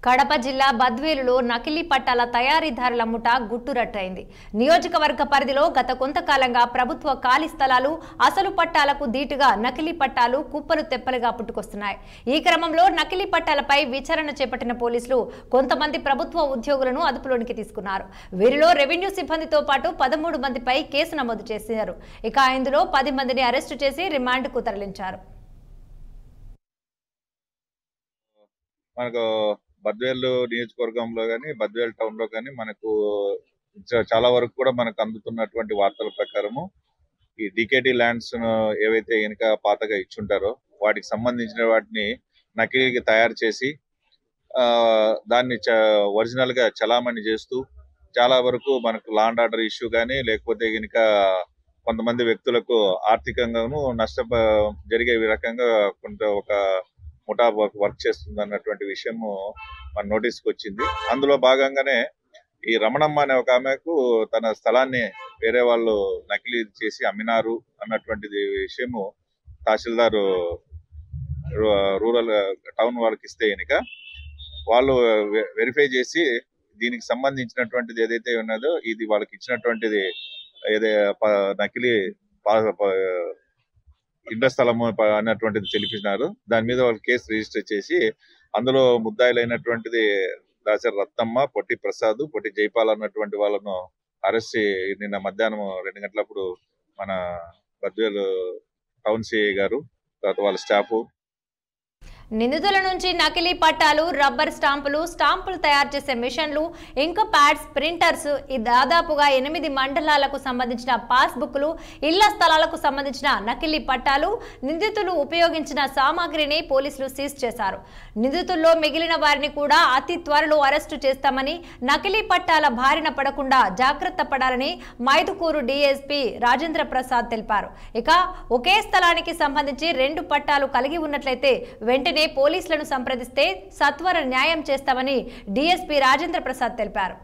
కడప జిల్లా బద్వేలులో నకిలీ పట్టాల తయారీదారుల ముఠా గుట్టురట్టయింది. నియోజకవర్గ పరిధిలో గత కొంతకాలంగా ప్రభుత్వ ఖాళీ స్థలాలు, అసలు పట్టాలకు దీటుగా నకిలీ పట్టాలు కుప్పలు తెప్పలుగా పుట్టుకొస్తున్నాయి. ఈ క్రమంలో నకిలీ పట్టాలపై విచారణ చేపట్టిన పోలీసులు కొంతమంది ప్రభుత్వ ఉద్యోగులను అదుపులోనికి తీసుకున్నారు. వీరిలో రెవెన్యూ సిబ్బందితో పాటు 13 మందిపై కేసు నమోదు చేశారు. ఇక ఇందులో 10 మందిని అరెస్టు చేసి రిమాండ్కు తరలించారు. బద్వేలు నియోజకవర్గంలో కానీ బద్వేలు టౌన్ లో కానీ మనకు చాలా వరకు కూడా మనకు అందుతున్నటువంటి వార్తల ప్రకారము ఈ డికేటీ ల్యాండ్స్ ఏవైతే వెనుక పాతగా ఇచ్చుంటారో వాటికి సంబంధించిన వాటిని నకిలీగా తయారు చేసి దాన్ని ఒరిజినల్ గా చలామణి చేస్తూ చాలా వరకు మనకు లా అండ్ ఆర్డర్ ఇష్యూ కానీ లేకపోతే కనుక కొంతమంది వ్యక్తులకు ఆర్థికంగాను జరిగే రకంగా కొంత ఒక ముఠా వర్క్ చేస్తుంది అన్నటువంటి విషయము మన నోటీస్కి వచ్చింది. అందులో భాగంగానే ఈ రమణమ్మ అనే ఒక ఆమెకు తన స్థలాన్ని వేరే వాళ్ళు నకిలీ చేసి అమ్మినారు అన్నటువంటిది విషయము తహసీల్దార్ రూరల్ టౌన్ వాళ్ళకి ఇస్తే కనుక వాళ్ళు వెరిఫై చేసి దీనికి సంబంధించినటువంటిది ఏదైతే ఉన్నదో ఇది వాళ్ళకి ఇచ్చినటువంటిది నకిలీ ఇళ్ల స్థలము అన్నటువంటిది తెలిపినారు. దాని మీద వాళ్ళు కేసు రిజిస్టర్ చేసి అందులో ముద్దాయిలైనటువంటిది దాసరి రత్నమ్మ, పొట్టి ప్రసాద్, పొట్టి జైపాల్ అన్నటువంటి వాళ్ళను అరెస్ట్ నిన్న మధ్యాహ్నం 2 గంటలప్పుడు మన బద్వేలు టౌన్ సిఐ గారు తర్వాత వాళ్ళ స్టాఫ్ నిందితుల నుంచి నకిలీ పట్టాలు, రబ్బర్ స్టాంపులు తయారు చేసే మిషన్లు, ఇంక్ ప్యాడ్స్, ప్రింటర్స్, దాదాపుగా 8 మండలాలకు సంబంధించిన పాస్బుక్లు, ఇళ్ల స్థలాలకు సంబంధించిన నకిలీ పట్టాలు, నిందితులు ఉపయోగించిన సామాగ్రిని పోలీసులు సీజ్ చేశారు. నిందితుల్లో మిగిలిన వారిని కూడా అతి త్వరలో అరెస్టు చేస్తామని, నకిలీ పట్టాల బారిన పడకుండా జాగ్రత్త పడాలని మైదుకూరు డీఎస్పీ రాజేంద్ర ప్రసాద్ తెలిపారు. ఇక ఒకే స్థలానికి సంబంధించి 2 పట్టాలు కలిగి ఉన్నట్లయితే వెంటనే పోలీసులను సంప్రదిస్తే సత్వర న్యాయం చేస్తామని డీఎస్పీ రాజేంద్ర ప్రసాద్ తెలిపారు.